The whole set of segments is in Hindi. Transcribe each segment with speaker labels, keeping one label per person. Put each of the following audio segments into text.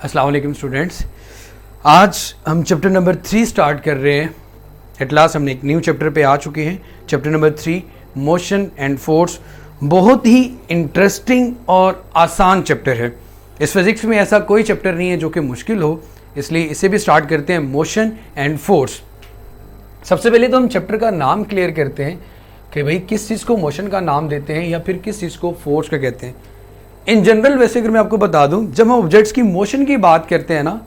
Speaker 1: अस्सलाम वालेकुम स्टूडेंट्स। आज हम चैप्टर नंबर 3 स्टार्ट कर रहे हैं। एट लास्ट हमने एक न्यू चैप्टर पे आ चुके हैं। Chapter number 3 motion and force बहुत ही इंटरेस्टिंग और आसान चैप्टर है। इस फिज़िक्स में ऐसा कोई चैप्टर नहीं है जो कि मुश्किल हो, इसलिए इसे भी स्टार्ट करते हैं, मोशन एंड फोर्स। सबसे पहले तो हम चैप्टर का नाम क्लियर करते हैं कि भाई किस चीज़ को मोशन का नाम देते हैं या फिर किस चीज़ को फोर्स का कहते हैं। इन जनरल वैसे अगर मैं आपको बता दूं, जब हम ऑब्जेक्ट्स की मोशन की बात करते हैं ना,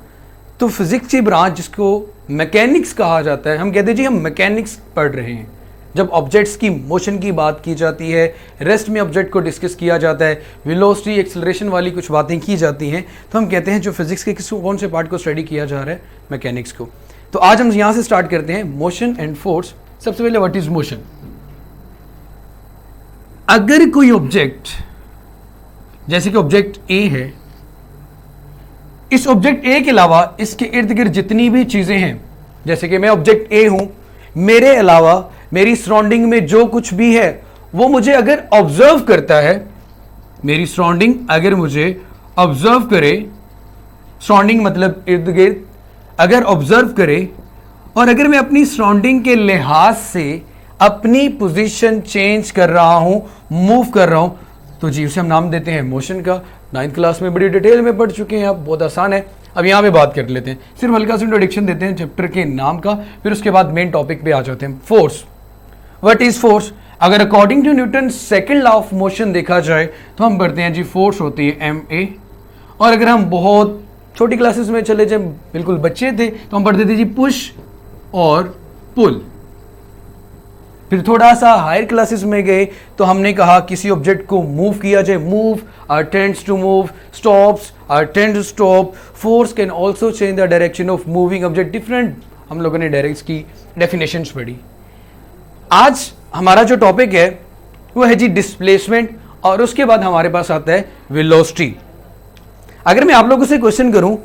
Speaker 1: तो फिजिक्स की ब्रांच जिसको मैकेनिक्स कहा जाता है, हम कहते हैं जी हम मैकेनिक्स पढ़ रहे हैं। जब ऑब्जेक्ट्स की मोशन की बात की जाती है, रेस्ट में ऑब्जेक्ट को डिस्कस किया जाता है, वेलोसिटी एक्सेलरेशन वाली कुछ बातें की जाती हैं, तो हम कहते हैं जो फिजिक्स के कौन से पार्ट को स्टडी किया जा रहा है, मैकेनिक्स को। तो आज हम यहाँ से स्टार्ट करते हैं, मोशन एंड फोर्स। सबसे पहले व्हाट इज मोशन। अगर कोई ऑब्जेक्ट, जैसे कि ऑब्जेक्ट ए है, इस ऑब्जेक्ट ए के अलावा इसके इर्द गिर्द जितनी भी चीजें हैं, जैसे कि मैं ऑब्जेक्ट ए हूं, मेरे अलावा मेरी सराउंडिंग में जो कुछ भी है वो मुझे अगर ऑब्जर्व करता है, मेरी सराउंडिंग अगर मुझे ऑब्जर्व करे, सराउंडिंग मतलब इर्द गिर्द अगर ऑब्जर्व करे, और अगर मैं अपनी सराउंडिंग के लिहाज से अपनी पोजीशन चेंज कर रहा हूं, मूव कर रहा हूं, तो जी उसे हम नाम देते हैं मोशन का। 9th क्लास में बड़ी डिटेल में पढ़ चुके हैं आप, बहुत आसान है। अब यहाँ पे बात कर लेते हैं, सिर्फ हल्का सा इंट्रोडक्शन देते हैं चैप्टर के नाम का, फिर उसके बाद मेन टॉपिक पे आ जाते हैं। Force, what is force. अगर according to Newton second law of motion देखा जाए तो हम पढ़ते हैं जी फोर्स होती है ma। और अगर हम बहुत छोटी क्लासेस में चले जाए, बिल्कुल बच्चे थे, तो हम पढ़ते थे जी पुश और पुल। फिर थोड़ा सा हायर क्लासेस में गए तो हमने कहा किसी ऑब्जेक्ट को मूव किया जाए, move are tends to move, stops are tend to stop, force can also change the direction of moving object. Different हम लोगों ने डायरेक्ट्स की डेफिनेशंस पढ़ी। आज हमारा जो टॉपिक है वो है जी डिस्प्लेसमेंट, और उसके बाद हमारे पास आता है वेलोसिटी। अगर मैं आप लोगों से क्वेश्चन करूं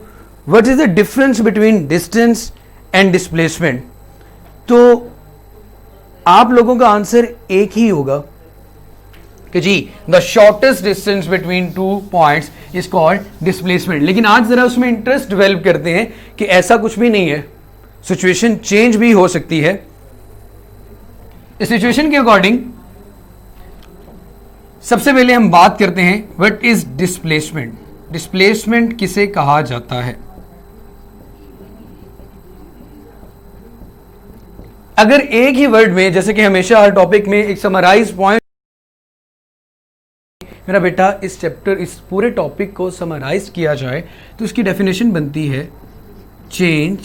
Speaker 1: what is the difference between distance and displacement, तो आप लोगों का आंसर एक ही होगा कि जी the shortest distance between two points is called displacement. लेकिन आज जरा उसमें इंटरेस्ट डेवलप करते हैं कि ऐसा कुछ भी नहीं है, सिचुएशन चेंज भी हो सकती है। इस सिचुएशन के अकॉर्डिंग सबसे पहले हम बात करते हैं व्हाट इज डिस्प्लेसमेंट। डिस्प्लेसमेंट किसे कहा जाता है। अगर एक ही वर्ड में, जैसे कि हमेशा हर टॉपिक में एक समराइज पॉइंट, मेरा बेटा इस चैप्टर, इस पूरे टॉपिक को समराइज किया जाए तो इसकी डेफिनेशन बनती है change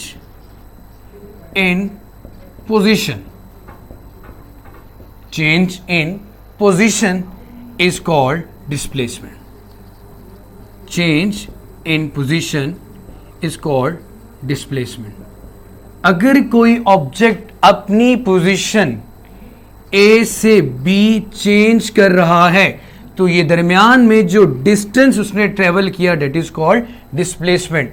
Speaker 1: in position. Change in position is called displacement. Change in position is called displacement. अगर कोई ऑब्जेक्ट अपनी पोजीशन ए से बी चेंज कर रहा है तो ये दरमियान में जो डिस्टेंस उसने ट्रेवल किया that is called displacement.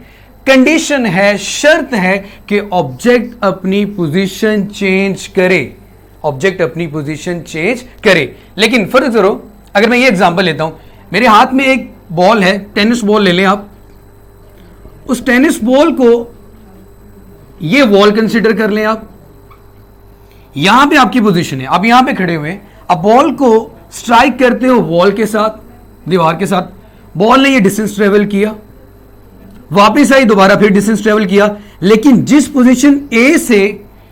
Speaker 1: Condition है, शर्त है कि ऑब्जेक्ट अपनी पोजीशन चेंज करे, ऑब्जेक्ट अपनी पोजीशन चेंज करे। लेकिन फर्ज करो, अगर मैं ये एग्जांपल लेता हूं, मेरे हाथ में एक बॉल है, टेनिस बॉल ले लें आप, उस टेनिस बॉल को ये वॉल कंसीडर कर लें आप, यहां पे आपकी पोजीशन है, आप यहां पे खड़े हुए हैं, अब बॉल को स्ट्राइक करते हो वॉल के साथ, दीवार के साथ, बॉल ने ये डिस्टेंस ट्रेवल किया, वापस आई, दोबारा फिर डिस्टेंस ट्रेवल किया, लेकिन जिस पोजीशन ए से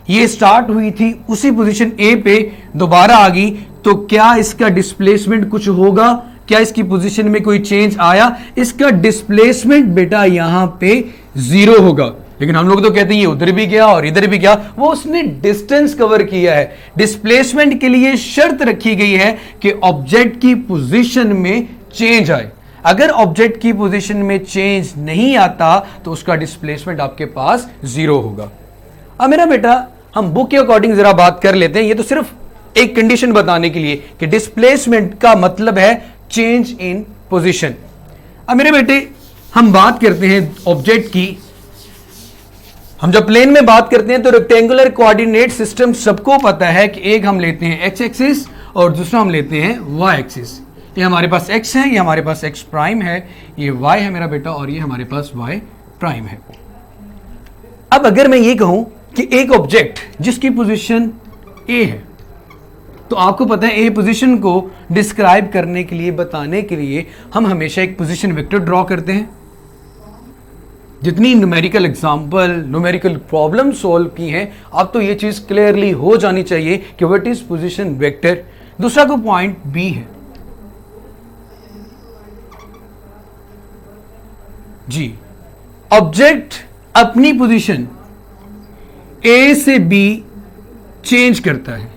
Speaker 1: ये स्टार्ट हुई थी उसी पोजीशन ए पे दोबारा आ गई, तो क्या इसका डिस्प्लेसमेंट कुछ होगा? क्या इसकी पोजीशन में कोई चेंज आया? इसका डिस्प्लेसमेंट बेटा यहां पे 0 होगा। लेकिन हम लोग तो कहते हैं ये उधर भी गया और इधर भी गया, वो उसने डिस्टेंस कवर किया है। डिस्प्लेसमेंट के लिए शर्त रखी गई है कि ऑब्जेक्ट की पोजीशन में चेंज आए। अगर ऑब्जेक्ट की पोजीशन में चेंज नहीं आता तो उसका डिस्प्लेसमेंट आपके पास 0 होगा। अब मेरा बेटा हम बुक के अकॉर्डिंग जरा बात कर लेते हैं, ये तो सिर्फ एक कंडीशन बताने के लिए कि डिस्प्लेसमेंट का मतलब है चेंज इन पोजीशन। अब मेरे बेटे हम बात करते हैं ऑब्जेक्ट की, हम जब प्लेन में बात करते हैं तो रेक्टेंगुलर कोऑर्डिनेट सिस्टम सबको पता है कि एक हम लेते हैं एक्स एक्सिस और दूसरा हम लेते हैं वाई एक्सिस। ये हमारे पास x है, ये हमारे पास x प्राइम है, ये y है मेरा बेटा, और ये हमारे पास y प्राइम है। अब अगर मैं ये कहूं कि एक ऑब्जेक्ट जिसकी पोजीशन a है, तो आपको पता है a पोजीशन को डिस्क्राइब करने के लिए, बताने के लिए हम हमेशा एक पोजीशन वेक्टर ड्रॉ करते हैं। जितनी numerical example, numerical problem solve की हैं, अब तो ये चीज क्लियरली हो जानी चाहिए कि व्हाट इज पोजीशन वेक्टर। दूसरा को पॉइंट बी है जी, ऑब्जेक्ट अपनी पोजीशन ए से बी चेंज करता है,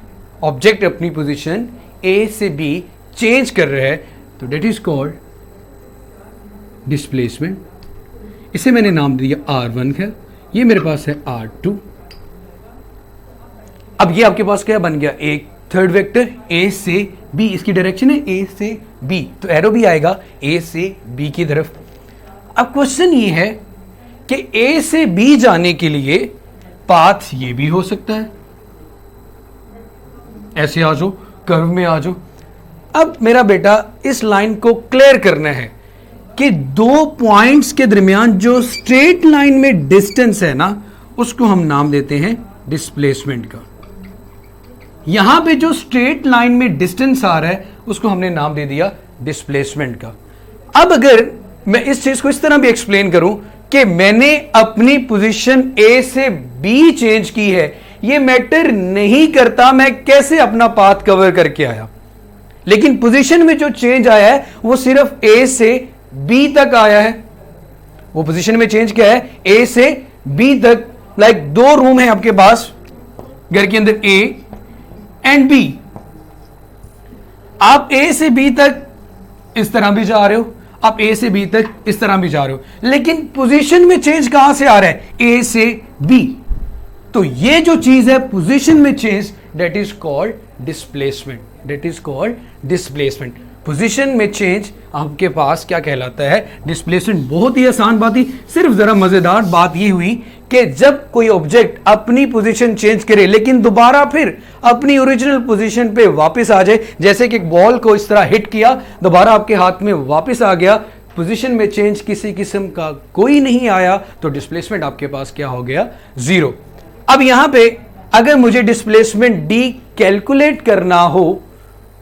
Speaker 1: ऑब्जेक्ट अपनी पोजीशन ए से बी चेंज कर रहा है, तो डेट इज कॉल्ड डिस्प्लेसमेंट। इसे मैंने नाम दिया R1 है, ये मेरे पास है R2। अब ये आपके पास क्या बन गया, एक थर्ड वेक्टर A से B, इसकी डायरेक्शन है A से B, तो एरो भी आएगा A से B की तरफ। अब क्वेश्चन ये है कि A से B जाने के लिए पाथ ये भी हो सकता है, ऐसे आ जाओ, कर्व में आ जाओ। अब मेरा बेटा इस लाइन को क्लियर करना है कि दो पॉइंट्स के दरमियान जो स्ट्रेट लाइन में डिस्टेंस है ना, उसको हम नाम देते हैं डिस्प्लेसमेंट का। यहां पे जो स्ट्रेट लाइन में डिस्टेंस आ रहा है उसको हमने नाम दे दिया डिस्प्लेसमेंट का। अब अगर मैं इस चीज को इस तरह भी एक्सप्लेन करूं कि मैंने अपनी पोजीशन ए से बी चेंज की है, ये मैटर नहीं करता मैं कैसे अपना पाथ कवर करके आया, लेकिन पोजीशन में जो चेंज आया है वो सिर्फ ए से बी तक आया है। वो पोजीशन में चेंज क्या है, ए से बी तक। लाइक दो रूम है आपके पास घर के अंदर, ए एंड बी। आप ए से बी तक इस तरह भी जा रहे हो, आप ए से बी तक इस तरह भी जा रहे हो, लेकिन पोजीशन में चेंज कहां से आ रहा है, ए से बी। तो ये जो चीज है पोजीशन में change, that is called displacement, that is called displacement. Position में चेंज आपके पास क्या कहलाता है, डिस्प्लेसमेंट। बहुत ही आसान बात ही, सिर्फ जरा मजेदार बात ये हुई कि जब कोई ऑब्जेक्ट अपनी पोजीशन चेंज करे लेकिन दोबारा फिर अपनी ओरिजिनल पोजीशन पे वापस आ जाए, जैसे कि एक बॉल को इस तरह हिट किया, दोबारा आपके हाथ में वापस आ गया, पोजीशन में चेंज किसी किस्म का कोई नहीं आया, तो डिस्प्लेसमेंट आपके पास क्या हो गया, जीरो। अब यहां पे अगर मुझे डिस्प्लेसमेंट डी कैलकुलेट करना हो,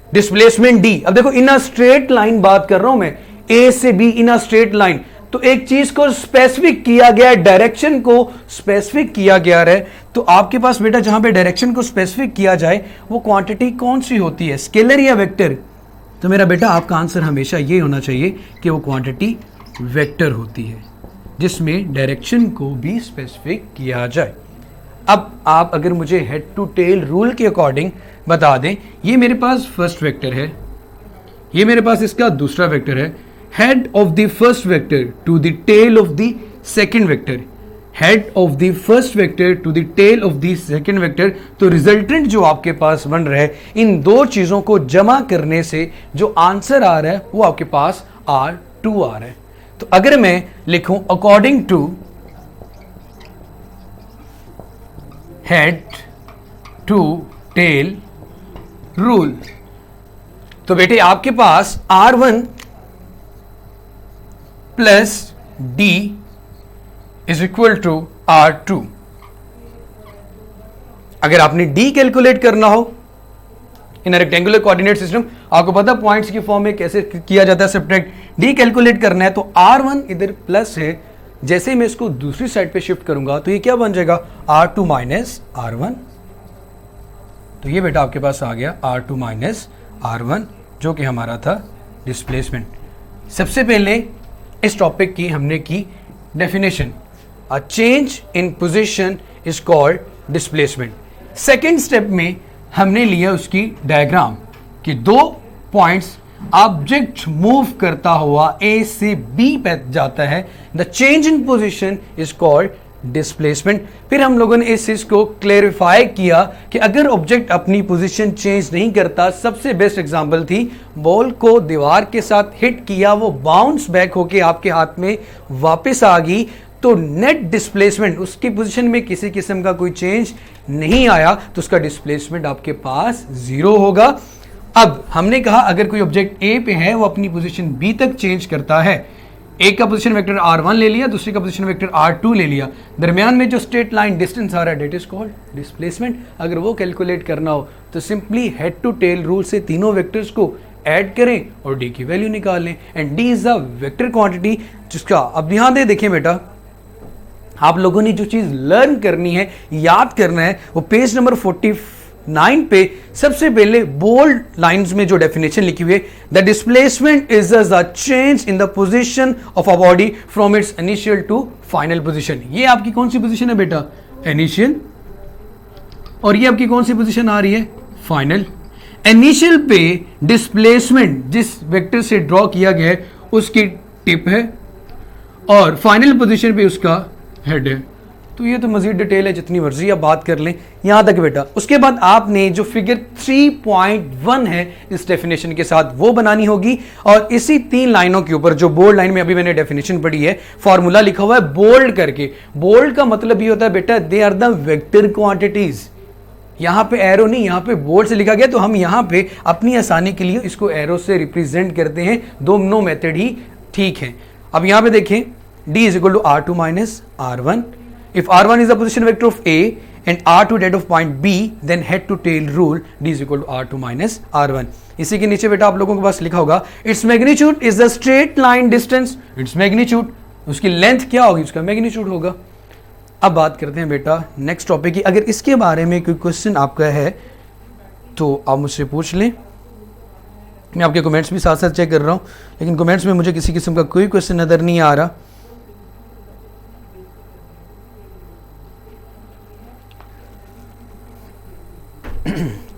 Speaker 1: डिस्प्लेसमेंट डी, अब देखो इन अ स्ट्रेट लाइन बात कर रहा हूं मैं, ए से be in a straight line, तो एक चीज को स्पेसिफिक किया गया है, डायरेक्शन को स्पेसिफिक किया गया है। तो आपके पास बेटा जहां पे डायरेक्शन को स्पेसिफिक किया जाए वो क्वांटिटी कौन सी होती है, स्केलर या वेक्टर? तो मेरा बेटा आपका आंसर हमेशा ये होना चाहिए कि वो क्वांटिटी वेक्टर होती है, जिसमें डायरेक्शन को भी स्पेसिफिक किया जाए। अब आप अगर मुझे हेड टू टेल रूल के अकॉर्डिंग बता दें, ये मेरे पास फर्स्ट वेक्टर है, ये मेरे पास इसका दूसरा वेक्टर है, head of the first vector to the tail of the second vector, head of the first vector to the tail of the second vector. तो रिजल्टेंट जो आपके पास बन रहा है, इन दो चीजों को जमा करने से जो आंसर आ रहा है वो आपके पास R2 आ रहा है। तो अगर मैं लिखूं according to head to tail rule, तो बेटे आपके पास R1 plus D is equal to R2। अगर आपने D कैलकुलेट करना हो इन रेक्टेंगुलर कोऑर्डिनेट सिस्टम, आपको पता पॉइंट्स की फॉर्म में कैसे किया जाता है सब्ट्रैक्ट, D कैलकुलेट करना है तो R1 इधर प्लस है, जैसे ही मैं इसको दूसरी साइड पे शिफ्ट करूंगा तो ये क्या बन जाएगा, R2 माइनस R1। तो ये बेटा आपके पास आ गया R2 माइनस R1, जो कि हमारा था डिस्प्लेसमेंट। सबसे पहले इस टॉपिक की हमने की definition, a change in position is called displacement. Second step में हमने लिया उसकी डायग्राम कि दो पॉइंट्स ऑब्जेक्ट मूव करता हुआ ए से बी पे जाता है, the change in position is called displacement. फिर हम लोगों ने इस चीज को क्लेरिफाई किया कि अगर ऑब्जेक्ट अपनी पोजीशन चेंज नहीं करता, सबसे बेस्ट एग्जांपल थी बॉल को दीवार के साथ हिट किया, वो बाउंस बैक होके आपके हाथ में वापस आ गई, तो नेट डिस्प्लेसमेंट, उसकी पोजीशन में किसी किस्म का कोई चेंज नहीं आया, तो उसका डिस्प्लेसमेंट आपके पास जीरो होगा। अब हमने कहा अगर कोई ऑब्जेक्ट ए पे है वो अपनी पोजीशन बी तक चेंज करता है, एक का पोजीशन वेक्टर r1 ले लिया, दूसरे का पोजीशन वेक्टर r2 ले लिया, दरमियान में जो स्ट्रेट लाइन डिस्टेंस आ रहा है डेट इज कॉल्ड डिस्प्लेसमेंट। अगर वो कैलकुलेट करना हो तो simply head to tail rule से तीनों वेक्टर्स को ऐड करें और d की वैल्यू निकाल लें, and d is the vector quantity जिसका, अब यहां दे देखें बेटा, आप लोगों ने जो चीज लर्न करनी है, याद करना है, वो पेज नंबर 49 पे सबसे पहले बोल्ड लाइंस में जो डेफिनेशन लिखी हुई है, the displacement is the change in the position of a body from its initial to final position. ये आपकी कौन सी पोजीशन है बेटा? इनिशियल। और ये आपकी कौन सी पोजीशन आ रही है? फाइनल। इनिशियल पे डिस्प्लेसमेंट जिस वेक्टर से ड्रॉ किया गया है उसकी टिप है और फाइनल पोजीशन पे उसका हेड है। तो ये तो मजीद डिटेल है, जितनी मर्जी आप बात कर लें यहां तक बेटा। उसके बाद आपने जो फिगर 3.1 है इस डेफिनेशन के साथ वो बनानी होगी, और इसी 3 लाइनों के ऊपर जो बोल्ड लाइन में अभी मैंने डेफिनेशन पढ़ी है, फॉर्मूला लिखा हुआ है बोल्ड करके। बोल्ड का मतलब ये होता है बेटा they are the vector quantities. यहां पे एरो नहीं, यहां पे बोल्ड से लिखा गया, तो हम यहां पे अपनी आसानी के लिए इसको एरो से रिप्रेजेंट करते हैं। दोनों मेथड ही ठीक है। अब यहां पे देखें d is equal to r2 minus r1. If r1 is the position vector of A and r2 that of point B, then head to tail rule d is equal to r2 minus r1. इसी के नीचे बेटा आप लोगों के पास लिखा होगा its magnitude is the straight line distance. its magnitude, उसकी लेंथ क्या होगी? उसका मैग्नीट्यूड होगा। अब बात करते हैं बेटा नेक्स्ट टॉपिक की। अगर इसके बारे में कोई क्वेश्चन आपका है तो आप मुझसे पूछ लें। मैं आपके कमेंट्स भी साथ साथ चेक कर रहा हूँ, लेकिन कमेंट्स में मुझे किसी किस्म का कोई क्वेश्चन नजर नहीं आ रहा।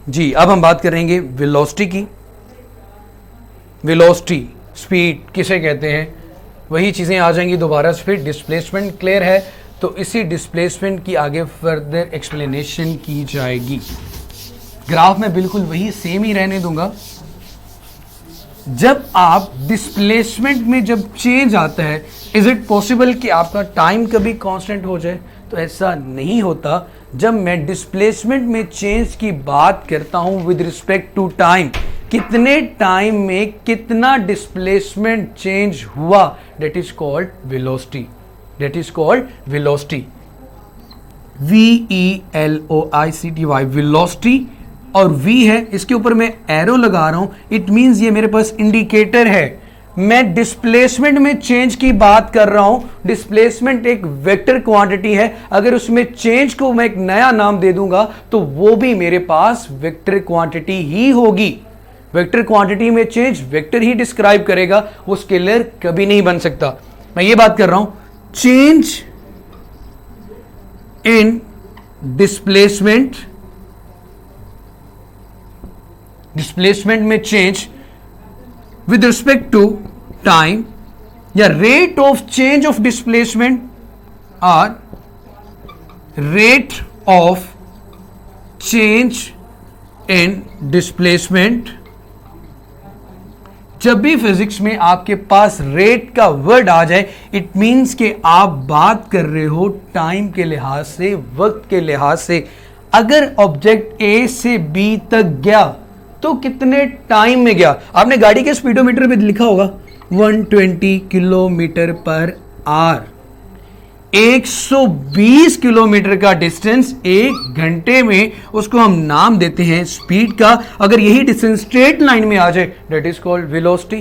Speaker 1: जी, अब हम बात करेंगे वेलोसिटी की। वेलोसिटी, स्पीड किसे कहते हैं, वही चीज़ें आ जाएंगी दोबारा से। फिर डिस्प्लेसमेंट क्लियर है तो इसी डिस्प्लेसमेंट की आगे फर्दर एक्सप्लेनेशन की जाएगी। ग्राफ में बिल्कुल वही सेम ही रहने दूंगा। जब आप डिस्प्लेसमेंट में जब चेंज आता है, इज इट पॉसिबल कि आपका टाइम कभी कांस्टेंट हो जाए? तो ऐसा नहीं होता। जब मैं डिस्प्लेसमेंट में चेंज की बात करता हूं विद रिस्पेक्ट टू टाइम, कितने टाइम में कितना डिस्प्लेसमेंट चेंज हुआ, that is called velocity. That is called velocity, VELOICTY, velocity. और V है, इसके ऊपर मैं एरो लगा रहा हूं, इट मींस ये मेरे पास इंडिकेटर है। मैं डिस्प्लेसमेंट में चेंज की बात कर रहा हूं। डिस्प्लेसमेंट एक वेक्टर क्वांटिटी है, अगर उसमें चेंज को मैं एक नया नाम दे दूंगा तो वो भी मेरे पास वेक्टर क्वांटिटी ही होगी। वेक्टर क्वांटिटी में चेंज वेक्टर ही डिस्क्राइब करेगा, वो स्केलर कभी नहीं बन सकता। मैं ये बात कर रहा हूं चेंज इन डिस्प्लेसमेंट, डिस्प्लेसमेंट में change with respect to time या rate of change of displacement or rate of change in displacement। जब भी फिजिक्स में आपके पास रेट का वर्ड आ जाए, इट मींस कि आप बात कर रहे हो टाइम के लिहाज से, वक्त के लिहाज से। अगर ऑब्जेक्ट ए से बी तक गया तो कितने टाइम में गया? आपने गाड़ी के स्पीडोमीटर पे लिखा होगा 120 किलोमीटर पर आवर। 120 किलोमीटर का डिस्टेंस 1 घंटे में, उसको हम नाम देते हैं स्पीड का। अगर यही डिस्टेंस स्ट्रेट लाइन में आ जाए, that is called velocity.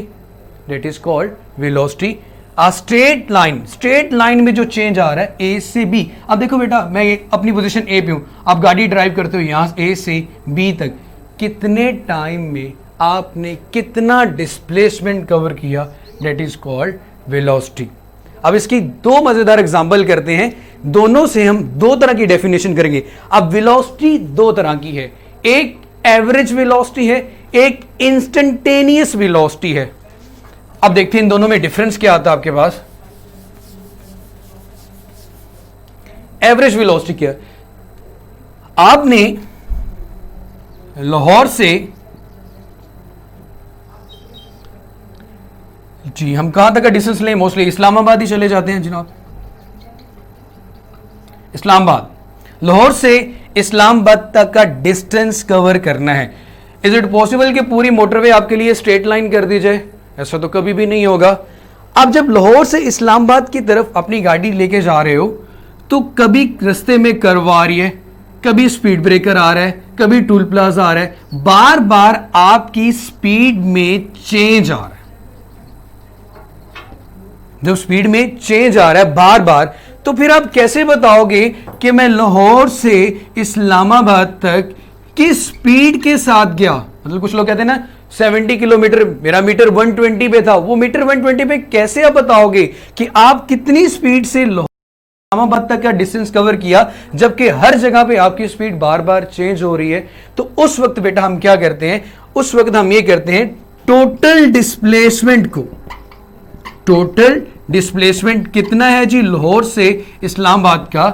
Speaker 1: That is called velocity. Uh straight line में जो चेंज आ रहा है ए से बी। अब देखो बेटा, मैं अपनी पोजीशन ए पे हूं, आप गाड़ी ड्राइव करते हो यहां ए से बी तक, कितने टाइम में आपने कितना डिस्प्लेसमेंट कवर किया, दैट इज कॉल्ड वेलोसिटी। अब इसकी 2 मजेदार एग्जांपल करते हैं, दोनों से हम 2 तरह की डेफिनेशन करेंगे। अब वेलोसिटी 2 तरह की है, एक एवरेज वेलोसिटी है, एक इंस्टेंटेनियस वेलोसिटी है। अब देखते हैं इन दोनों में डिफरेंस क्या आता है आपके पास। एवरेज वेलोसिटी क्या है? आपने लाहौर से, जी हम कहां तक का डिस्टेंस लें? मोस्टली इस्लामाबाद ही चले जाते हैं जनाब। इस्लामाबाद, लाहौर से इस्लामाबाद तक का डिस्टेंस कवर करना है। इज इट पॉसिबल कि पूरी मोटरवे आपके लिए स्ट्रेट लाइन कर दी जाए? ऐसा तो कभी भी नहीं होगा। आप जब लाहौर से इस्लामाबाद की तरफ अपनी गाड़ी लेके जा रहे हो तो कभी रास्ते में कर्व आ रही है, कभी स्पीड ब्रेकर आ रहा है, कभी टूल प्लाजा आ रहा है, बार बार आपकी स्पीड में चेंज आ रहा है। जब स्पीड में चेंज आ रहा है बार बार, तो फिर आप कैसे बताओगे कि मैं लाहौर से इस्लामाबाद तक किस स्पीड के साथ गया? मतलब कुछ लोग कहते हैं ना 70 किलोमीटर, मेरा मीटर 120 पे था, वो मीटर 120 पे कैसे आप बताओगे कि आप कितनी स्पीड से इस्लामाबाद तक का डिस्टेंस कवर किया, जबकि हर जगह पे आपकी स्पीड बार बार चेंज हो रही है? तो उस वक्त बेटा हम क्या करते हैं, उस वक्त हम ये करते हैं टोटल डिस्प्लेसमेंट को, टोटल डिस्प्लेसमेंट कितना है जी लाहौर से इस्लामाबाद का,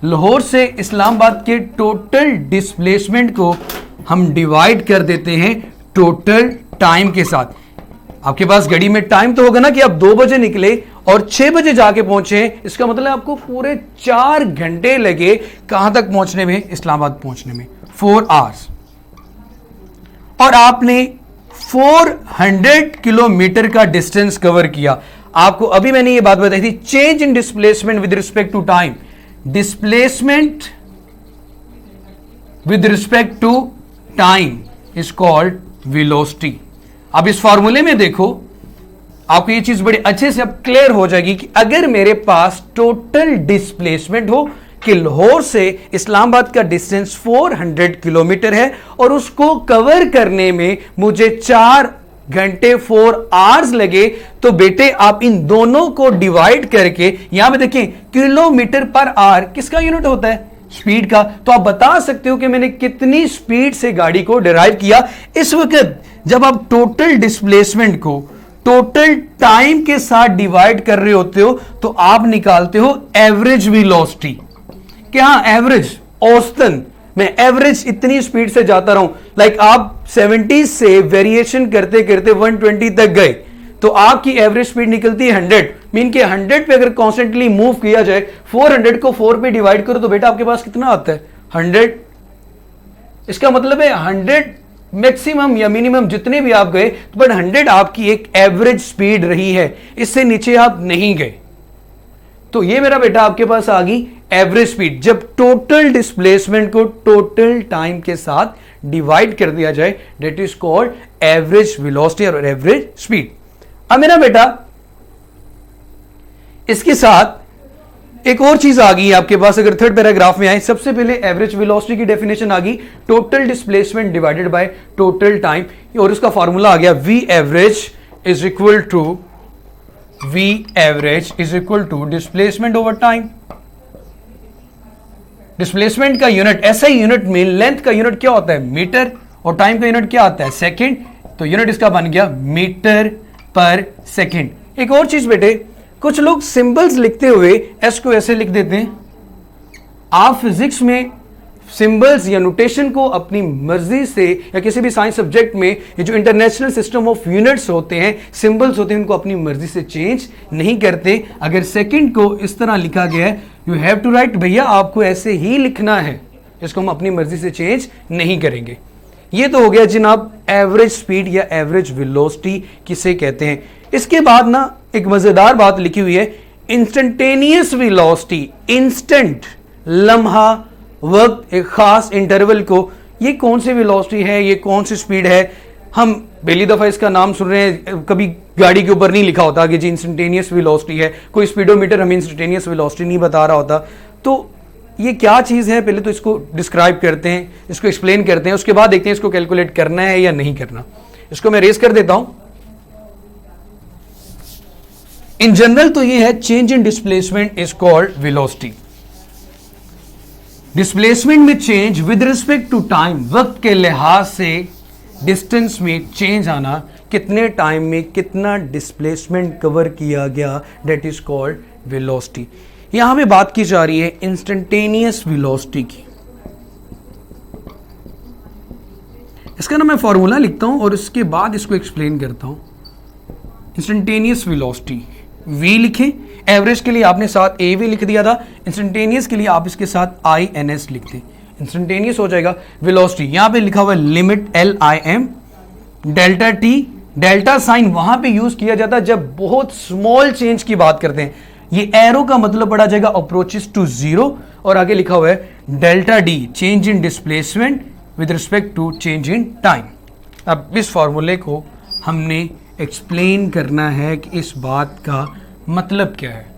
Speaker 1: लाहौर से इस्लामाबाद के टोटल डिस्प्लेसमेंट को हम डिवाइड कर देते हैं टोटल टाइम के साथ। आपके पास घड़ी में टाइम तो होगा ना कि आप 2 बजे निकले और 6 बजे जाके पहुंचे, इसका मतलब आपको पूरे 4 घंटे लगे कहां तक पहुंचने में, इस्लामाबाद पहुंचने में 4 आवर्स। और आपने 400 किलोमीटर का डिस्टेंस कवर किया। आपको अभी मैंने ये बात बताई थी, change in displacement with respect to time, displacement with respect to time is called velocity. अब इस फॉर्मूले में देखो, आपको ये चीज बड़ी अच्छे से अब क्लियर हो जाएगी कि अगर मेरे पास टोटल डिस्प्लेसमेंट हो कि लाहौर से इस्लामाबाद का डिस्टेंस 400 किलोमीटर है और उसको कवर करने में मुझे 4 घंटे 4 आवर्स लगे, तो बेटे आप इन दोनों को डिवाइड करके, यहां पे देखें किलोमीटर पर आवर किसका यूनिट होता है, स्पीड का, तो आप बता सकते हो कि मैंने कितनी स्पीड से गाड़ी को डिराइव किया। इस वक्त जब आप टोटल डिस्प्लेसमेंट को टोटल टाइम के साथ डिवाइड कर रहे होते हो तो आप निकालते हो एवरेज वेलोसिटी। क्या एवरेज, औसतन मैं एवरेज इतनी स्पीड से जाता रहूं, लाइक आप 70 से वेरिएशन करते करते 120 तक गए, तो आपकी एवरेज स्पीड निकलती है 100। मीन के 100 पे अगर कॉन्स्टेंटली मूव किया जाए, 400 को 4 पे डिवाइड करो तो बेटा आपके पास कितना आता है, 100। इसका मतलब है 100 मैक्सिमम या मिनिमम जितने भी आप गए, बट 100 आपकी एक एवरेज स्पीड रही है, इससे नीचे आप नहीं गए। तो ये मेरा बेटा आपके पास आ गई एवरेज स्पीड, जब टोटल डिस्प्लेसमेंट को टोटल टाइम के साथ डिवाइड कर दिया जाए, that is called average velocity और एवरेज स्पीड। अब मेरा बेटा इसके साथ एक और चीज आ गई आपके पास, अगर थर्ड पैराग्राफ में आए, सबसे पहले एवरेज वेलोसिटी की डेफिनेशन आ गई, total displacement divided by total time, और उसका फॉर्मूला आ गया V average is equal to displacement over time. Displacement का यूनिट, एसआई यूनिट में लेंथ का यूनिट क्या होता है, मीटर, और टाइम का यूनिट क्या आता है, सेकंड, तो यूनिट इसका बन गया मीटर पर सेकंड। एक और चीज बेटे, कुछ लोग सिंबल्स लिखते हुए एस को ऐसे लिख देते हैं। आप फिजिक्स में सिंबल्स या नोटेशन को अपनी मर्जी से, या किसी भी साइंस सब्जेक्ट में ये जो इंटरनेशनल सिस्टम ऑफ यूनिट्स होते हैं, सिंबल्स होते हैं, उनको अपनी मर्जी से चेंज नहीं करते। अगर सेकंड को इस तरह लिखा गया है, यू हैव टू राइट, भैया आपको ऐसे ही लिखना है, इसको हम अपनी मर्जी से चेंज नहीं करेंगे। ये तो हो गया जनाब एवरेज स्पीड या एवरेज वेलोसिटी किसे कहते हैं। इसके बाद ना एक मजेदार बात लिखी हुई है, इंस्टेंटेनियस वेलोसिटी, इंस्टेंट, लम्हा, वक्त, एक खास इंटरवल को, ये कौन सी वेलोसिटी है, ये कौन सी स्पीड है। हम पहली दफा इसका नाम सुन रहे हैं, कभी गाड़ी के ऊपर नहीं लिखा होता कि जी इंस्टेंटेनियस वेलोसिटी है, कोई स्पीडोमीटर हमें इंस्टेंटेनियस वेलोसिटी नहीं बता रहा होता। तो ये क्या चीज है, पहले तो इसको डिस्क्राइब करते हैं, इसको एक्सप्लेन करते हैं, उसके बाद देखते हैं इसको कैलकुलेट करना है या नहीं करना। इसको मैं रेस कर देता हूं। इन जनरल तो ये है, change in displacement is called velocity. Displacement में change with respect to time, वक्त के लिहाज से डिस्टेंस में चेंज आना, कितने टाइम में कितना डिस्प्लेसमेंट कवर किया गया, दैट इज कॉल्ड वेलोसिटी। यहां पे बात की जा रही है इंस्टेंटेनियस वेलोसिटी की। इसका ना मैं फॉर्मूला लिखता हूं और इसके बाद इसको एक्सप्लेन करता हूं। इंस्टेंटेनियस वेलोसिटी, v लिखें, एवरेज के लिए आपने साथ a भी लिख दिया था, इंस्टेंटेनियस के लिए आप इसके साथ INS लिखते हैं। इंस्टेंटेनियस हो जाएगा। वेलोसिटी यहां पे लिखा हुआ है limit LIM delta T, delta sign वहां पे यूज किया जाता है जब बहुत स्मॉल चेंज की बात करते हैं। ये एरो का मतलब पड़ा जाएगा अप्रोचेस टू जीरो, और आगे लिखा हुआ है delta D change in displacement with respect to change in time. अब इस फॉर्मूले को हमने एक्सप्लेन करना है कि इस बात का मतलब क्या है।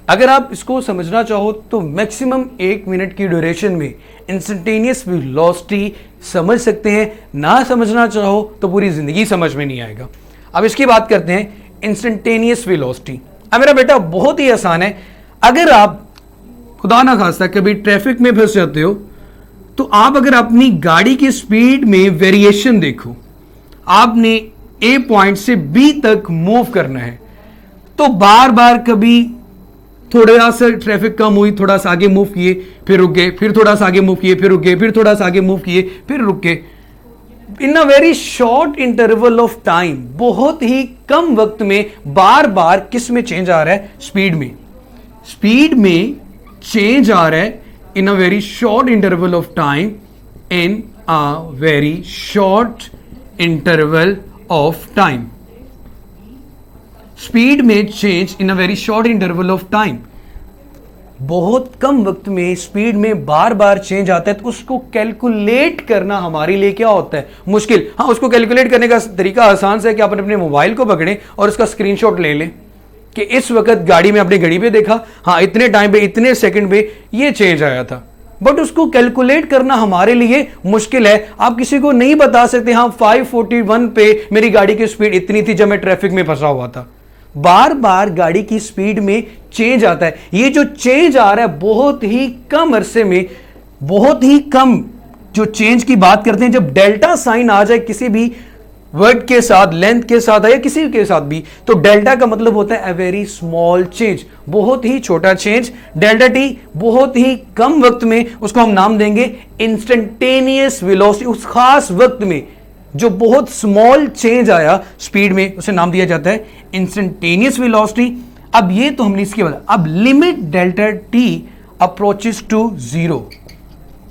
Speaker 1: अगर आप इसको समझना चाहो तो मैक्सिमम 1 मिनट की ड्यूरेशन में इंस्टेंटेनियस वेलोसिटी समझ सकते हैं, ना समझना चाहो तो पूरी जिंदगी समझ में नहीं आएगा। अब इसकी बात करते हैं इंस्टेंटेनियस वेलोसिटी। अब मेरा बेटा बहुत ही आसान है, अगर आप खुदा ना खास्ता कभी ट्रैफिक में फंस जाते हो तो आप अगर अपनी गाड़ी की स्पीड में वेरिएशन देखो, आपने ए पॉइंट से बी तक मूव करना है तो बार बार कभी थोड़ा सा ट्रैफिक कम हुई, थोड़ा सा आगे मूव किए फिर रुक गए, फिर थोड़ा सा आगे मूव किए फिर रुक गए, फिर थोड़ा सा आगे मूव किए फिर रुक गए, in a very short interval of time, बहुत ही कम वक्त में बार बार किस में चेंज आ रहा है? स्पीड में। स्पीड में चेंज आ रहा है in a very short interval of time, in a very short interval of time. Speed में change in a very short interval of time, बहुत कम वक्त में स्पीड में बार बार चेंज आता है, तो उसको कैलकुलेट करना हमारे लिए क्या होता है? मुश्किल। हाँ, उसको कैलकुलेट करने का तरीका आसान से है कि आप अपने मोबाइल को पकड़ें और उसका स्क्रीनशॉट ले लें कि इस वक्त गाड़ी में अपनी घड़ी पे देखा, हाँ इतने टाइम पे इतने सेकंड पे ये चेंज आया था, बट उसको कैलकुलेट करना हमारे लिए मुश्किल है। आप किसी को नहीं बता सकते हाँ 541 पे मेरी गाड़ी की स्पीड इतनी थी जब मैं ट्रैफिक में फंसा हुआ था। बार बार गाड़ी की स्पीड में चेंज आता है। ये जो चेंज आ रहा है बहुत ही कम अरसे में, बहुत ही कम जो चेंज की बात करते हैं, जब डेल्टा साइन आ जाए किसी भी वर्ड के साथ, लेंथ के साथ या किसी के साथ भी, तो डेल्टा का मतलब होता है अ वेरी स्मॉल चेंज, बहुत ही छोटा चेंज। डेल्टा टी बहुत ही कम वक्त में, उसको हम नाम देंगे इंस्टेंटेनियस वेलोसिटी। उस खास वक्त में जो बहुत स्मॉल चेंज आया स्पीड में, उसे नाम दिया जाता है इंस्टेंटेनियस वेलोसिटी। अब ये तो हमने इसके बाद, अब limit delta T approaches to zero,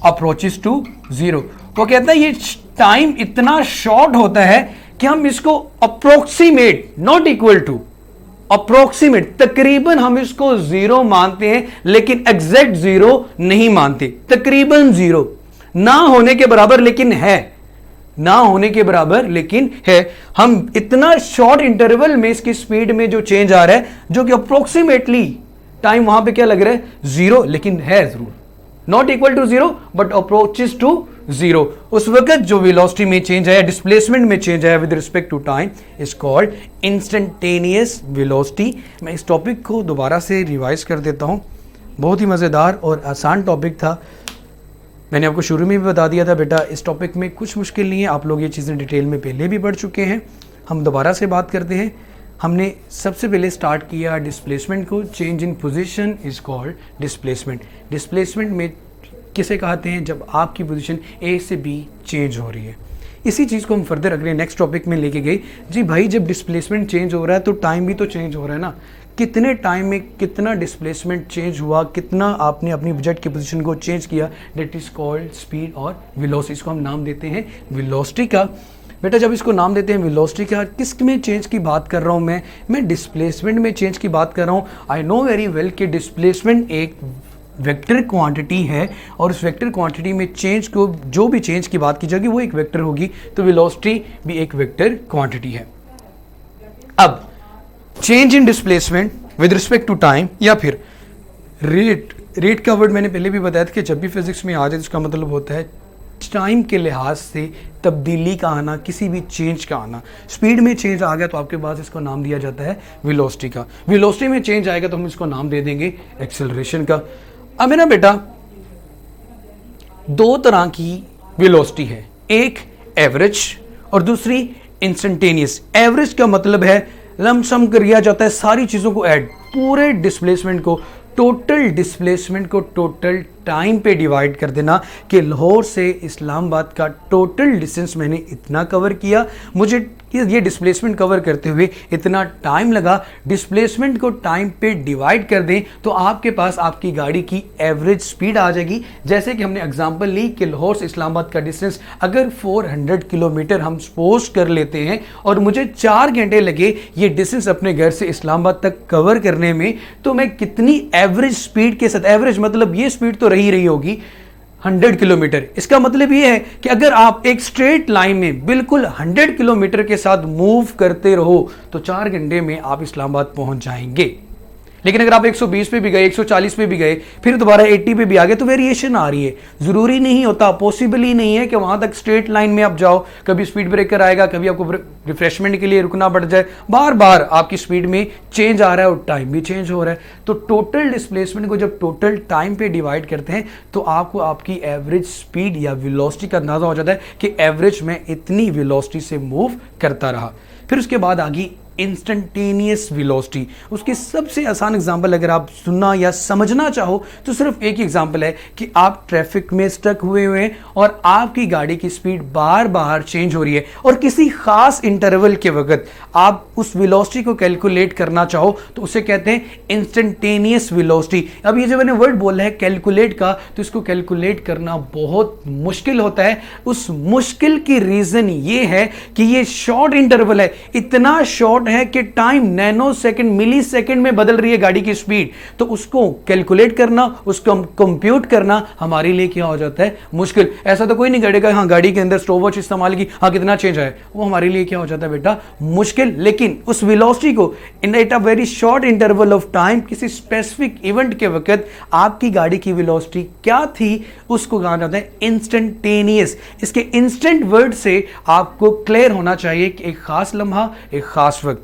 Speaker 1: approaches to zero, वो कहता है ये टाइम इतना शॉर्ट होता है कि हम इसको approximate, not equal to, approximate, तकरीबन हम इसको जीरो मानते हैं लेकिन एग्जैक्ट जीरो नहीं मानते। तकरीबन जीरो, ना होने के बराबर लेकिन है, ना होने के बराबर लेकिन है। हम इतना शॉर्ट इंटरवल में इसकी स्पीड में जो चेंज आ रहा है, जो कि अप्रोक्सीमेटली टाइम वहां पे क्या लग रहा है? जीरो, लेकिन है जरूर, not equal to zero but approaches to zero. उस वक्त जो वेलोसिटी में चेंज आया, डिस्प्लेसमेंट में चेंज आया with respect to time, is called instantaneous velocity. मैं इस टॉपिक को दोबारा से रिवाइज कर देता हूं, बहुत ही मजेदार और आसान टॉपिक था। मैंने आपको शुरू में भी बता दिया था बेटा इस टॉपिक में कुछ मुश्किल नहीं है, आप लोग ये चीज़ें डिटेल में पहले भी पढ़ चुके हैं। हम दोबारा से बात करते हैं। हमने सबसे पहले स्टार्ट किया डिस्प्लेसमेंट को। Change in position is called displacement. Displacement में किसे कहते हैं? जब आपकी पोजीशन ए से बी चेंज हो रही है। इसी चीज़ को हम फर्दर अगले नेक्स्ट टॉपिक में लेके गए। जी भाई, जब डिस्प्लेसमेंट चेंज हो रहा है तो टाइम भी तो चेंज हो रहा है ना। कितने टाइम में कितना डिस्प्लेसमेंट चेंज हुआ, कितना आपने अपनी ऑब्जेक्ट की पोजीशन को चेंज किया, डेट इज कॉल्ड स्पीड और वेलोसिटी। इसको हम नाम देते हैं वेलोसिटी का। बेटा जब इसको नाम देते हैं वेलोसिटी का, किस में चेंज की बात कर रहा हूँ मैं डिस्प्लेसमेंट में चेंज की बात कर रहा हूँ। आई नो वेरी वेल कि डिस्प्लेसमेंट एक वेक्टर क्वांटिटी है और उस वेक्टर क्वांटिटी में चेंज को, जो भी चेंज की बात की जाएगी वो एक वेक्टर होगी, तो वेलोसिटी भी एक वेक्टर क्वांटिटी है। अब change in displacement with respect to time या फिर रेट का वर्ड मैंने पहले भी बताया था कि जब भी फिजिक्स में आ जाए इसका मतलब होता है टाइम के लिहाज से तब्दीली का आना, किसी भी चेंज का आना। स्पीड में चेंज आ गया तो आपके पास इसको नाम दिया जाता है वेलोसिटी का। वेलोसिटी में चेंज आएगा तो हम इसको नाम दे देंगे एक्सेलरेशन का। अब है ना बेटा, दो तरह की वेलोसिटी है, एक एवरेज और दूसरी इंस्टेंटेनियस। एवरेज का मतलब है लमसम किया जाता है सारी चीज़ों को ऐड, पूरे डिस्प्लेसमेंट को, टोटल डिस्प्लेसमेंट को टोटल टाइम पे डिवाइड कर देना कि लाहौर से इस्लामाबाद का टोटल डिस्टेंस मैंने इतना कवर किया, मुझे कि ये डिस्प्लेसमेंट कवर करते हुए इतना टाइम लगा। डिस्प्लेसमेंट को टाइम पे डिवाइड कर दें तो आपके पास आपकी गाड़ी की एवरेज स्पीड आ जाएगी। जैसे कि हमने एग्जांपल ली कि लाहौर से इस्लामाबाद का डिस्टेंस अगर 400 किलोमीटर हम सपोज कर लेते हैं और मुझे 4 घंटे लगे ये डिस्टेंस अपने घर से इस्लामाबाद तक कवर करने में, तो मैं कितनी एवरेज स्पीड के साथ, एवरेज मतलब ये स्पीड तो रही होगी 100 किलोमीटर। इसका मतलब ये है कि अगर आप एक स्ट्रेट लाइन में बिल्कुल 100 किलोमीटर के साथ मूव करते रहो तो 4 घंटे में आप इस्लामाबाद पहुंच जाएंगे। लेकिन अगर आप 120 पे भी गए, 140 पे भी गए, फिर दोबारा 80 पे भी आ गए तो वेरिएशन आ रही है। जरूरी नहीं होता, पॉसिबल ही नहीं है कि वहां तक स्ट्रेट लाइन में आप जाओ। कभी स्पीड ब्रेकर आएगा, कभी आपको रिफ्रेशमेंट के लिए रुकना पड़ जाए, बार बार आपकी स्पीड में चेंज आ रहा है और टाइम भी चेंज हो रहा है। तो टोटल डिस्प्लेसमेंट को जब टोटल टाइम पे डिवाइड करते हैं तो आपको आपकी एवरेज स्पीड या वेलोसिटी का अंदाजा हो जाता है कि एवरेज में इतनी वेलोसिटी से मूव करता रहा। फिर उसके बाद आ गई इंस्टेंटेनियस वेलोसिटी। उसके सबसे आसान एग्जांपल अगर आप सुनना या समझना चाहो तो सिर्फ एक ही एग्जांपल है कि आप ट्रैफिक में स्टक हुए हैं और आपकी गाड़ी की स्पीड बार बार चेंज हो रही है और किसी खास इंटरवल के वक्त आप उस वेलोसिटी को कैलकुलेट करना चाहो तो उसे कहते हैं इंस्टेंटेनियस वेलोसिटी। अब ये जो मैंने वर्ड बोला है कैलकुलेट का, तो इसको कैलकुलेट करना बहुत मुश्किल होता है। उस मुश्किल की रीजन ये है कि ये शॉर्ट इंटरवल है, इतना शॉर्ट है कि टाइम नैनो सेकंड, मिली सेकंड में बदल रही है गाड़ी की स्पीड। तो उसको कैलकुलेट करना, उसको कंप्यूट करना हमारे लिए क्या हो जाता है, मुश्किल। ऐसा तो कोई नहीं करेगा हाँ गाड़ी के अंदर स्टॉप वॉच इस्तेमाल की, हाँ कितना चेंज आया, वो हमारे लिए क्या हो जाता है बेटा, मुश्किल। लेकिन उस वेलोसिटी को in at a very short interval of time, किसी स्पेसिफिक इवेंट के वक्त आपकी गाड़ी की वेलोसिटी क्या थी, उसको कहा जाता है इंस्टेंटेनियस। इसके इंस्टेंट वर्ड से आपको क्लियर होना चाहिए कि एक खास लम्हा, एक खास वक्त।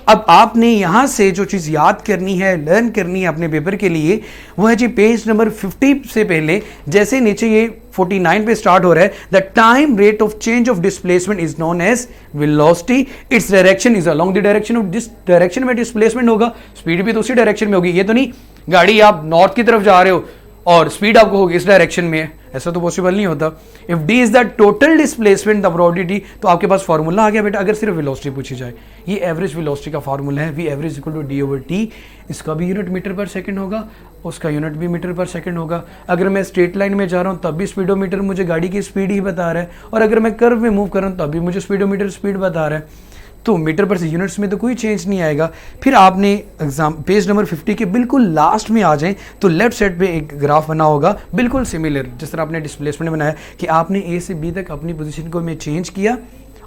Speaker 1: अब आपने यहां से जो चीज याद करनी है, लर्न करनी है अपने पेपर के लिए, वो है जी पेज नंबर 50 से पहले जैसे नीचे ये 49 पे स्टार्ट हो रहा है, the time rate of change of displacement is known as velocity, its direction is along the direction of जिस डायरेक्शन में डिस्प्लेसमेंट होगा स्पीड भी तो उसी डायरेक्शन में होगी। ये तो नहीं गाड़ी आप नॉर्थ की तरफ जा रहे हो और स्पीड आपको होगी इस डायरेक्शन में है, ऐसा तो पॉसिबल नहीं होता। If D is the total displacement the probability, तो आपके पास फॉर्मूला आ गया बेटा। अगर सिर्फ वेलोसिटी पूछी जाए, ये एवरेज वेलोसिटी का फॉर्मूला है, v average equal to d over t. इसका भी यूनिट मीटर पर सेकंड होगा, उसका यूनिट भी मीटर पर सेकंड होगा। अगर मैं स्ट्रेट लाइन में जा रहा हूं तब भी स्पीडोमीटर मुझे गाड़ी की स्पीड ही बता रहा है, और अगर मैं कर्व में मूव कर रहा हूं तब भी मुझे स्पीडोमीटर स्पीड बता रहा है। तो मीटर पर से यूनिट्स में तो कोई चेंज नहीं आएगा। फिर आपने एग्जाम पेज नंबर 50 के बिल्कुल लास्ट में आ जाएं तो लेफ्ट साइड पे एक ग्राफ बना होगा बिल्कुल सिमिलर जिस तरह आपने डिस्प्लेसमेंट बनाया कि आपने ए से बी तक अपनी पोजीशन को में चेंज किया।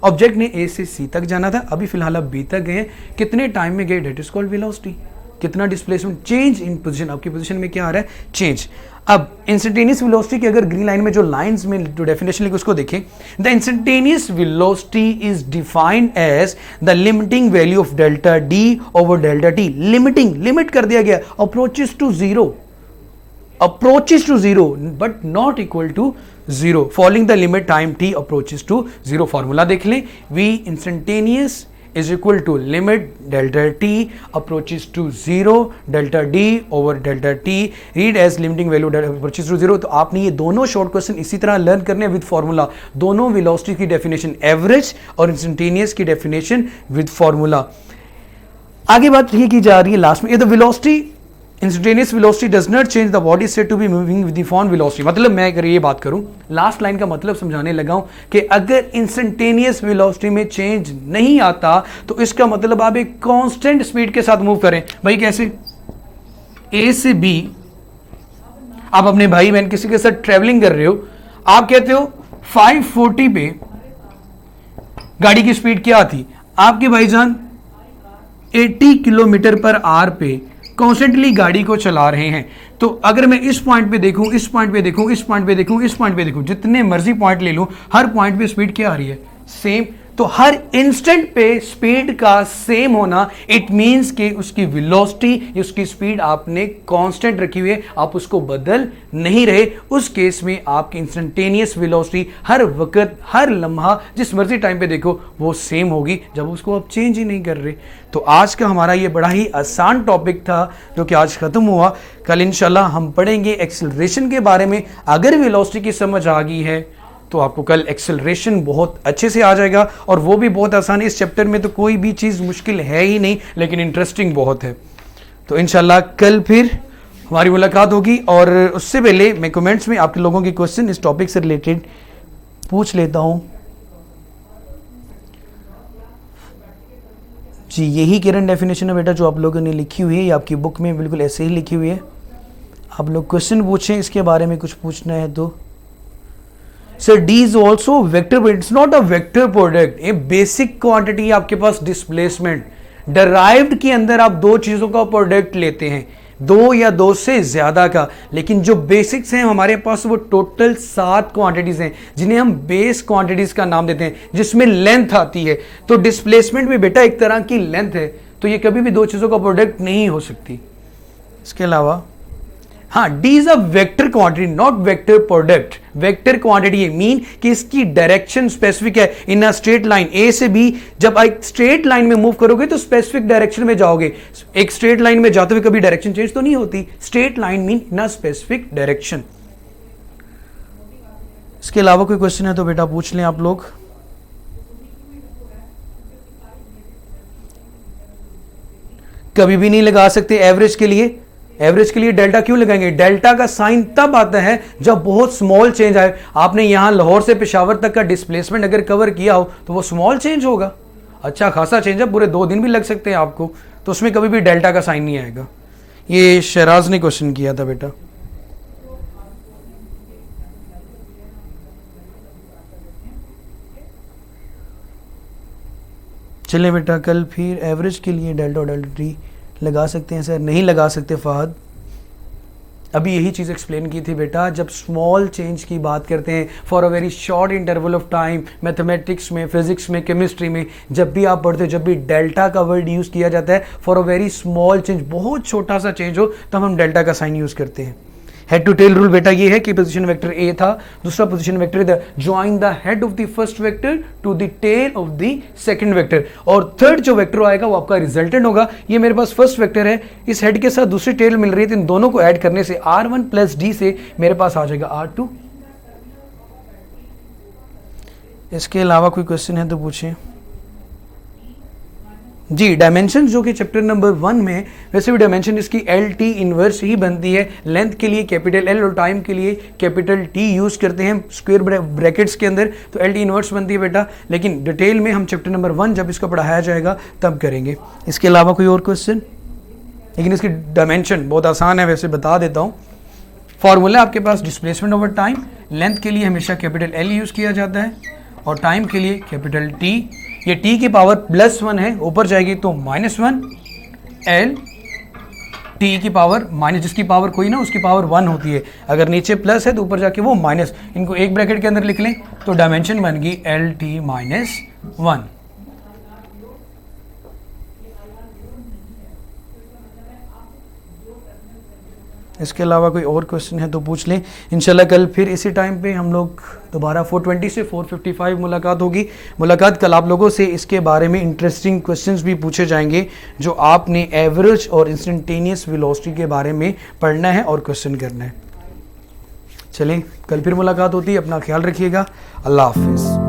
Speaker 1: ऑब्जेक्ट ने ए से सी तक जाना था, अभी फिलहाल आप बी तक गए, कितने टाइम में गए, डेट इज कॉल्ड वेलोसिटी। कितना डिस्प्लेसमेंट, चेंज इन पोजीशन, आपकी पोजीशन में क्या आ रहा है, चेंज। अब इंस्टेंटेनियस वेलोसिटी की अगर ग्रीन लाइन में जो लाइंस में जो डेफिनेशन लिखी उसको देखें, the instantaneous velocity is defined as the limiting value of delta d over delta t. Limiting, limit कर दिया गया, approaches to zero but not equal to zero, following the limit time t approaches to zero. Formula देख लें, v instantaneous is equal to limit delta t approaches to zero delta d over delta t read as limiting value delta approaches to zero। तो आपने ये दोनों शॉर्ट क्वेश्चन इसी तरह लर्न करने विद फॉर्मूला, दोनों वेलोसिटी की डेफिनेशन एवरेज और इंस्टेंटेनियस की डेफिनेशन विद फॉर्मूला। आगे बात ये की जा रही है लास्ट में, the velocity instantaneous velocity does not change the body said to be moving with the form velocity. मतलब मैं अगर ये बात करूं, लास्ट लाइन का मतलब समझाने लगा हूं कि अगर इंस्टेंटेनियस वेलोसिटी में चेंज नहीं आता तो इसका मतलब आप एक कांस्टेंट स्पीड के साथ मूव करें। भाई कैसे, ए से बी आप अपने भाई बहन किसी के साथ ट्रेवलिंग कर रहे हो, आप कहते हो 540 पे गाड़ी की स्पीड क्या थी, आपके भाईजान 80 किलोमीटर पर आवर पे कॉन्स्टेंटली गाड़ी को चला रहे हैं। तो अगर मैं इस पॉइंट पे देखूं, इस पॉइंट पे देखूं, इस पॉइंट पे देखूं, इस पॉइंट पे देखूं, जितने मर्जी पॉइंट ले लूं, हर पॉइंट पे स्पीड क्या आ रही है, सेम। तो हर इंस्टेंट पे स्पीड का सेम होना, इट मींस कि उसकी वेलोसिटी, उसकी स्पीड आपने कांस्टेंट रखी हुई है, आप उसको बदल नहीं रहे। उस केस में आपकी इंस्टेंटेनियस वेलोसिटी हर वक्त, हर लम्हा, जिस मर्जी टाइम पे देखो वो सेम होगी, जब उसको आप चेंज ही नहीं कर रहे। तो आज का हमारा ये बड़ा ही आसान टॉपिक था जो कि आज खत्म हुआ। कल इंशाल्लाह हम पढ़ेंगे एक्सेलरेशन के बारे में। अगर वेलोसिटी की समझ आ गई है तो आपको कल एक्सेलरेशन बहुत अच्छे से आ जाएगा, और वो भी बहुत आसान है। इस चैप्टर में तो कोई भी चीज़ मुश्किल है ही नहीं, लेकिन इंटरेस्टिंग बहुत है। तो इंशाल्लाह कल फिर हमारी मुलाकात होगी, और उससे पहले मैं कमेंट्स में आपके लोगों के क्वेश्चन इस टॉपिक से रिलेटेड पूछ लेता हूँ। जी, यही करंट डेफिनेशन है बेटा जो आप लोगों ने लिखी हुई है, ये आपकी बुक में बिल्कुल ऐसे ही लिखी हुई है। आप लोग क्वेश्चन पूछें, इसके बारे में कुछ पूछना है तो। Sir D is also vector, but it's not a vector product. ये बेसिक क्वांटिटी आपके पास डिस्प्लेसमेंट। डराइव्ड के अंदर आप दो चीजों का प्रोडक्ट लेते हैं, दो या दो से ज्यादा का, लेकिन जो बेसिक्स हैं हमारे पास वो टोटल 7 क्वांटिटीज हैं जिन्हें हम बेस क्वांटिटीज का नाम देते हैं, जिसमें लेंथ आती है। तो डिस्प्लेसमेंट भी बेटा एक तरह की लेंथ है, तो ये कभी भी दो चीजों का प्रोडक्ट नहीं हो सकती। इसके अलावा हाँ, D is a vector quantity not vector product. Vector quantity ये मीन कि इसकी डायरेक्शन स्पेसिफिक है इन अ स्ट्रेट लाइन ए से बी। जब एक स्ट्रेट लाइन में मूव करोगे तो स्पेसिफिक डायरेक्शन में जाओगे। एक स्ट्रेट लाइन में जाते हुए कभी डायरेक्शन चेंज तो नहीं होती। Straight line mean in a specific direction. इसके अलावा कोई क्वेश्चन है तो बेटा पूछ लें आप लोग। कभी भी नहीं लगा सकते एवरेज के लिए। एवरेज के लिए डेल्टा क्यों लगाएंगे? डेल्टा का साइन तब आता है जब बहुत स्मॉल चेंज आए। आपने यहां लाहौर से पेशावर तक का डिस्प्लेसमेंट अगर कवर किया हो तो वो स्मॉल चेंज होगा। अच्छा खासा चेंज है, पूरे 2 दिन भी लग सकते हैं आपको, तो उसमें कभी भी डेल्टा का साइन नहीं आएगा। ये शहराज ने क्वेश्चन किया था बेटा। चलिए बेटा, कल फिर एवरेज के लिए डेल्टा और डेल्टा टी लगा सकते हैं सर? नहीं लगा सकते फहद। अभी यही चीज़ एक्सप्लेन की थी बेटा, जब स्मॉल चेंज की बात करते हैं for a very short interval of time, mathematics में, फिजिक्स में, केमिस्ट्री में जब भी आप पढ़ते हो, जब भी डेल्टा का वर्ड यूज़ किया जाता है for a very small change, बहुत छोटा सा चेंज हो, तब हम डेल्टा का साइन यूज़ करते हैं। हेड टू टेल रूल बेटा ये है कि पोजीशन वेक्टर ए था, दूसरा position vector the join the head of the first vector to the tail of the second vector, और थर्ड जो वेक्टर आएगा वो आपका रिजल्टेंट होगा। ये मेरे पास फर्स्ट वेक्टर है, इस हेड के साथ दूसरी टेल मिल रही है, तो इन दोनों को ऐड करने से R1 प्लस डी से मेरे पास आ जाएगा R2। इसके अलावा कोई क्वेश्चन है तो पूछिए। जी, डायमेंशन जो कि चैप्टर नंबर 1 में, वैसे भी डायमेंशन इसकी एल टी इनवर्स ही बनती है। लेंथ के लिए कैपिटल एल और टाइम के लिए कैपिटल टी यूज करते हैं स्क्वायर ब्रैकेट्स के अंदर, तो एल टी इनवर्स बनती है बेटा। लेकिन डिटेल में हम चैप्टर नंबर 1 जब इसको पढ़ाया जाएगा तब करेंगे। इसके अलावा कोई और क्वेश्चन? लेकिन इसकी डायमेंशन बहुत आसान है, वैसे बता देता हूँ। फॉर्मूला आपके पास डिस्प्लेसमेंट ओवर टाइम, लेंथ के लिए हमेशा कैपिटल एल यूज किया जाता है और टाइम के लिए कैपिटल टी। ये टी की पावर +1 है, ऊपर जाएगी तो -1 एल टी की पावर माइनस, जिसकी पावर कोई ना उसकी पावर 1 होती है। अगर नीचे प्लस है तो ऊपर जाके वो माइनस, इनको एक ब्रैकेट के अंदर लिख लें तो डायमेंशन बन गई एल टी -1। इसके अलावा कोई और क्वेश्चन है तो पूछ लें। इंशाल्लाह कल फिर इसी टाइम पे हम लोग दोबारा 420 से 455 मुलाकात होगी। मुलाकात कल आप लोगों से इसके बारे में इंटरेस्टिंग क्वेश्चंस भी पूछे जाएंगे जो आपने एवरेज और इंस्टेंटेनियस वेलोसिटी के बारे में पढ़ना है और क्वेश्चन करना है। चलें, कल फिर मुलाकात होती है। अपना ख्याल रखिएगा। अल्लाह हाफिज़।